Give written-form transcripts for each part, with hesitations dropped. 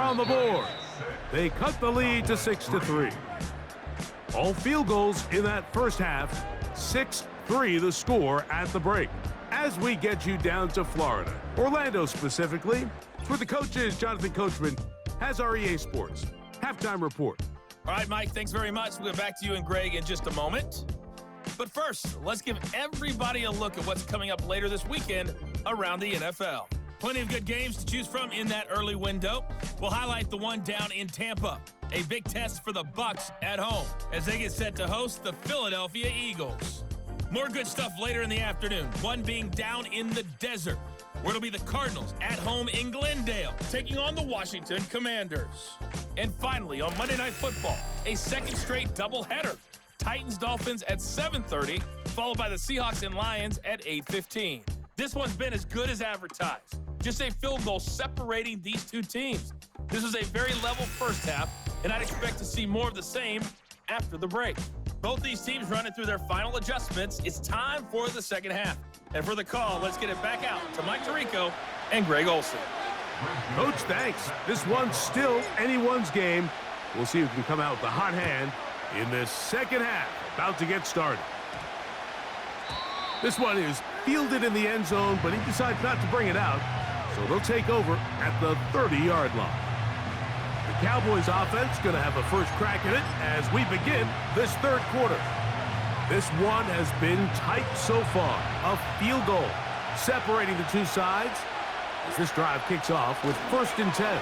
on the board. They cut the lead to 6-3. All field goals in that first half. 6-3 the score at the break. As we get you down to Florida, Orlando specifically, where the coach is, Jonathan Coachman, has our EA Sports halftime report. All right, Mike, thanks very much. We'll get back to you and Greg in just a moment. But first, let's give everybody a look at what's coming up later this weekend around the NFL. Plenty of good games to choose from in that early window. We'll highlight the one down in Tampa. A big test for the Bucs at home as they get set to host the Philadelphia Eagles. More good stuff later in the afternoon, one being down in the desert, where it'll be the Cardinals at home in Glendale, taking on the Washington Commanders. And finally, on Monday Night Football, a second straight doubleheader. Titans-Dolphins at 7:30, followed by the Seahawks and Lions at 8:15. This one's been as good as advertised. Just a field goal separating these two teams. This was a very level first half, and I'd expect to see more of the same after the break. Both these teams running through their final adjustments. It's time for the second half. And for the call, let's get it back out to Mike Tirico and Greg Olsen. Coach, thanks. This one's still anyone's game. We'll see who can come out with the hot hand in this second half. About to get started. This one is fielded in the end zone, but he decides not to bring it out. So they'll take over at the 30-yard line. The Cowboys offense going to have a first crack at it as we begin this third quarter. This one has been tight so far. A field goal separating the two sides as this drive kicks off with 1st and 10.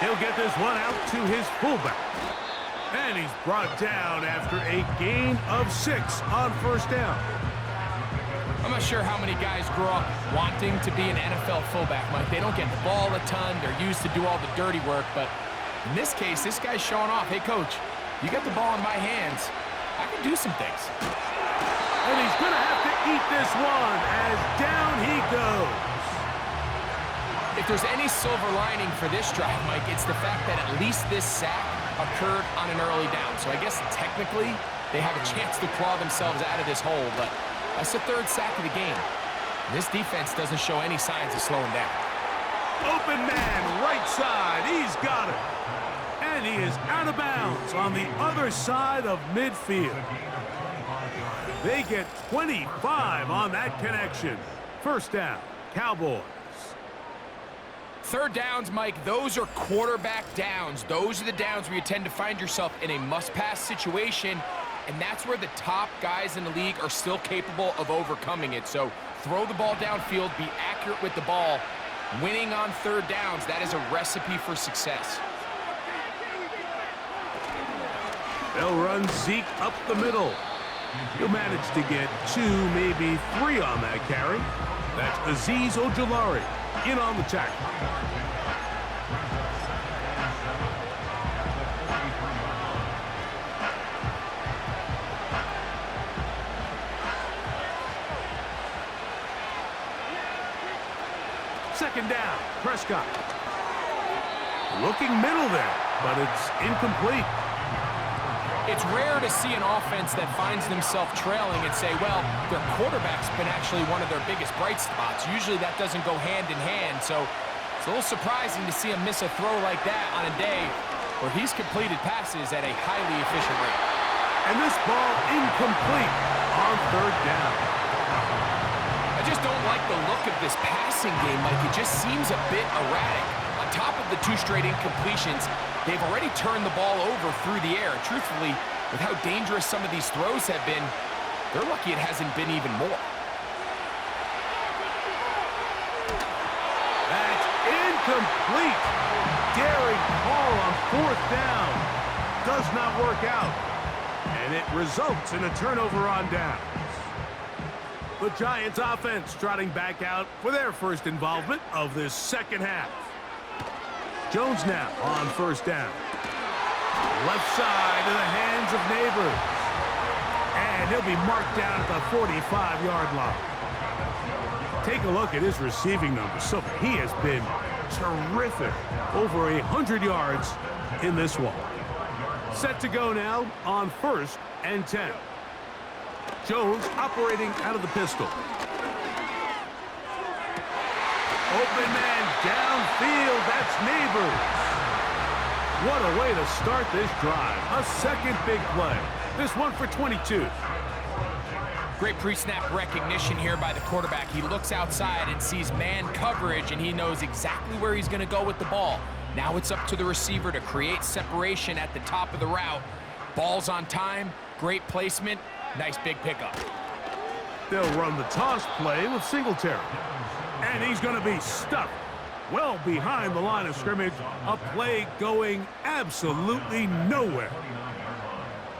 He'll get this one out to his fullback. And he's brought down after a gain of 6 on first down. I'm not sure how many guys grow up wanting to be an NFL fullback, Mike. They don't get the ball a ton. They're used to do all the dirty work. But in this case, this guy's showing off. Hey, coach, you got the ball in my hands. I can do some things. And he's going to have to eat this one as down he goes. If there's any silver lining for this drive, Mike, it's the fact that at least this sack occurred on an early down. So I guess technically they have a chance to claw themselves out of this hole, but that's the 3rd sack of the game. And this defense doesn't show any signs of slowing down. Open man, right side. He's got it. And he is out of bounds on the other side of midfield. They get 25 on that connection. First down, Cowboys. 3rd downs, Mike, those are quarterback downs. Those are the downs where you tend to find yourself in a must-pass situation, and that's where the top guys in the league are still capable of overcoming it. So throw the ball downfield, be accurate with the ball. Winning on 3rd downs, that is a recipe for success. They'll run Zeke up the middle. He'll manage to get 2, maybe 3 on that carry. That's Azeez Ojulari in on the tackle. Second down, Prescott. Looking middle there, but it's incomplete. It's rare to see an offense that finds themselves trailing and say, well, their quarterback's been actually one of their biggest bright spots. Usually that doesn't go hand in hand, so it's a little surprising to see him miss a throw like that on a day where he's completed passes at a highly efficient rate. And this ball incomplete on 3rd down. I just don't like the look of this passing game, Mike. It just seems a bit erratic. On top of the 2 straight incompletions, they've already turned the ball over through the air. Truthfully, with how dangerous some of these throws have been, they're lucky it hasn't been even more. That's incomplete. Daring call on 4th down. Does not work out. And it results in a turnover on downs. The Giants offense trotting back out for their first involvement of this second half. Jones now on 1st down. Left side to the hands of Neighbors. And he'll be marked down at the 45-yard line. Take a look at his receiving numbers. So he has been terrific. Over 100 yards in this one. Set to go now on 1st and 10. Jones operating out of the pistol. Open man downfield. That's Neighbors. What a way to start this drive. A second big play. This one for 22. Great pre-snap recognition here by the quarterback. He looks outside and sees man coverage, and he knows exactly where he's going to go with the ball. Now it's up to the receiver to create separation at the top of the route. Ball's on time, great placement, nice big pickup. They'll run the toss play with Singletary. And he's going to be stuck well behind the line of scrimmage. A play going absolutely nowhere.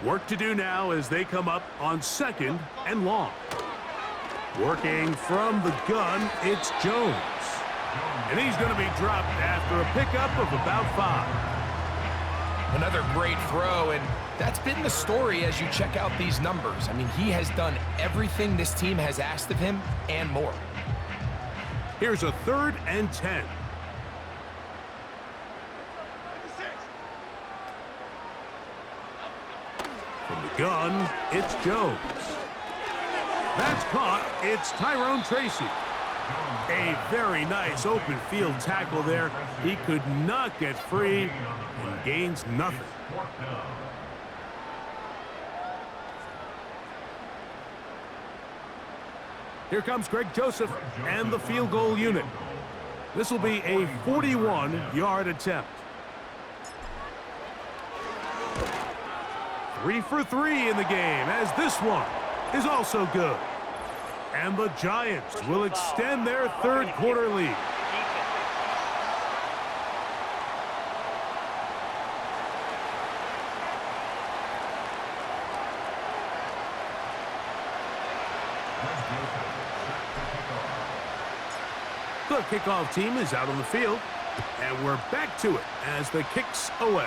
Work to do now as they come up on 2nd and long. Working from the gun, it's Jones. And he's going to be dropped after a pickup of about 5. Another great throw, and that's been the story as you check out these numbers. I mean, he has done everything this team has asked of him and more. Here's a 3rd and 10. From the gun, it's Jones. That's caught. It's Tyrone Tracy. A very nice open field tackle there. He could not get free and gains nothing. Here comes Greg Joseph and the field goal unit. This will be a 41-yard attempt. 3 for 3 in the game, as this one is also good. And the Giants will extend their 3rd quarter lead. The kickoff team is out on the field, and we're back to it as the kick's away.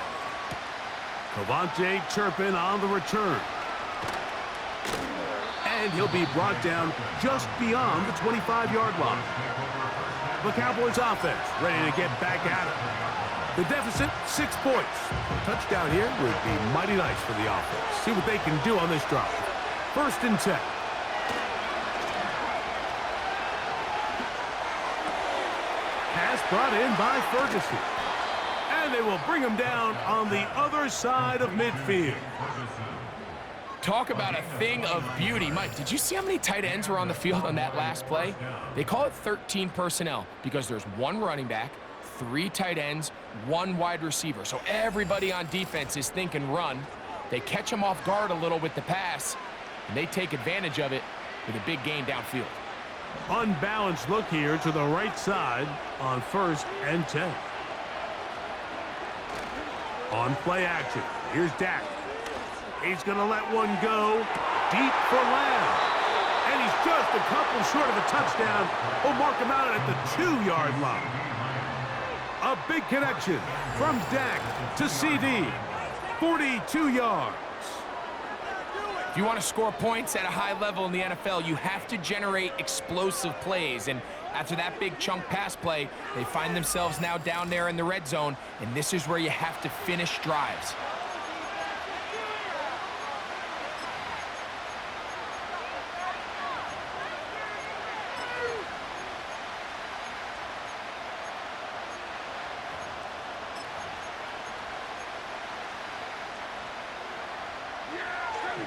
Cavante Turpin on the return. And he'll be brought down just beyond the 25-yard line. The Cowboys offense ready to get back at it. The deficit, 6 points. A touchdown here would be mighty nice for the offense. See what they can do on this drive. 1st and 10. Pass brought in by Ferguson. And they will bring him down on the other side of midfield. Talk about a thing of beauty. Mike, did you see how many tight ends were on the field on that last play? They call it 13 personnel because there's 1 running back, 3 tight ends, 1 wide receiver. So everybody on defense is thinking run. They catch them off guard a little with the pass, and they take advantage of it with a big gain downfield. Unbalanced look here to the right side on 1st and 10. On play action, here's Dak. He's going to let one go deep for Lamb. And he's just a couple short of a touchdown. We'll mark him out at the 2-yard line. A big connection from Dak to CD. 42 yards. If you want to score points at a high level in the NFL, you have to generate explosive plays. And after that big chunk pass play, they find themselves now down there in the red zone, and this is where you have to finish drives.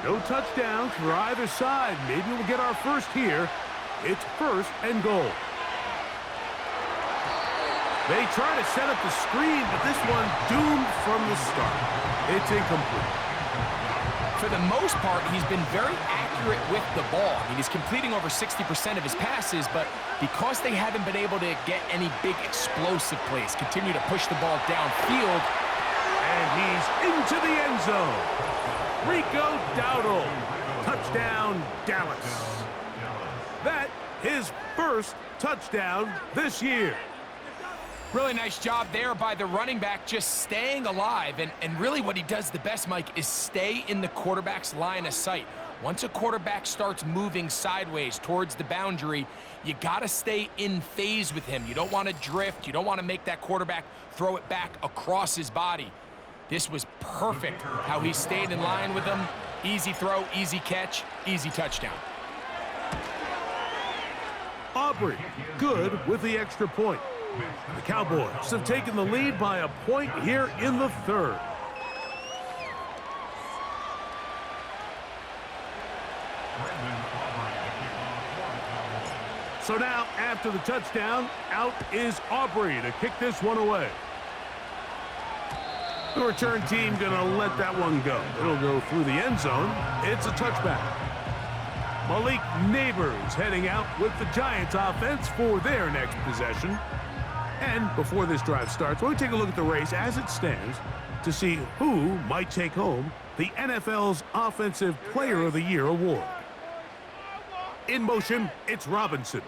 No touchdowns for either side. Maybe we'll get our first here. It's 1st and goal. They try to set up the screen, but this one doomed from the start. It's incomplete. For the most part, he's been very accurate with the ball. I mean, he's completing over 60% of his passes, but because they haven't been able to get any big explosive plays, continue to push the ball downfield. And he's into the end zone. Rico Dowdle. Touchdown, Dallas. That his first touchdown this year. Really nice job there by the running back, just staying alive. And really what he does the best, Mike, is stay in the quarterback's line of sight. Once a quarterback starts moving sideways towards the boundary, you got to stay in phase with him. You don't want to drift. You don't want to make that quarterback throw it back across his body. This was perfect how he stayed in line with him. Easy throw, easy catch, easy touchdown. On Aubrey, good with the extra point. The Cowboys have taken the lead by a point here in the third. So now, after the touchdown, out is Aubrey to kick this one away. The return team going to let that one go. It'll go through the end zone. It's a touchback. Malik Neighbors heading out with the Giants offense for their next possession. And before this drive starts, we'll take a look at the race as it stands to see who might take home the NFL's Offensive Player of the Year award. In motion, it's Robinson.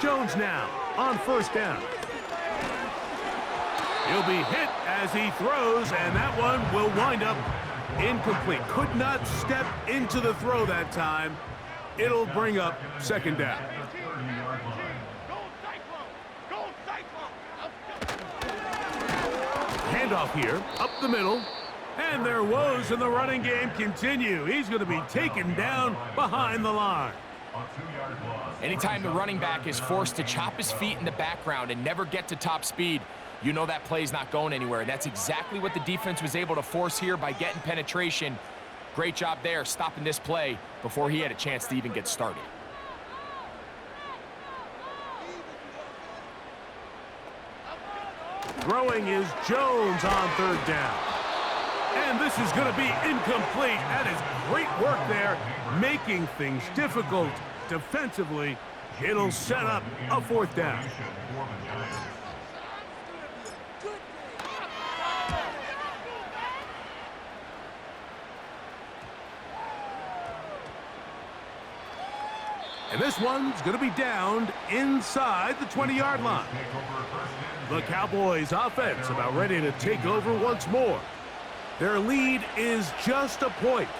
Jones now on first down. He'll be hit as he throws, and that one will wind up incomplete. Could not step into the throw that time. It'll bring up second down. Handoff here, up the middle. And their woes in the running game continue. He's going to be taken down behind the line. Anytime the running back is forced to chop his feet in the background and never get to top speed, you know that play's not going anywhere. And that's exactly what the defense was able to force here by getting penetration. Great job there, stopping this play before he had a chance to even get started. Throwing is Jones on third down. And this is going to be incomplete. That is great work there, making things difficult defensively. It'll set up a fourth down. And this one's going to be downed inside the 20-yard line. The Cowboys offense about ready to take over once more. Their lead is just a point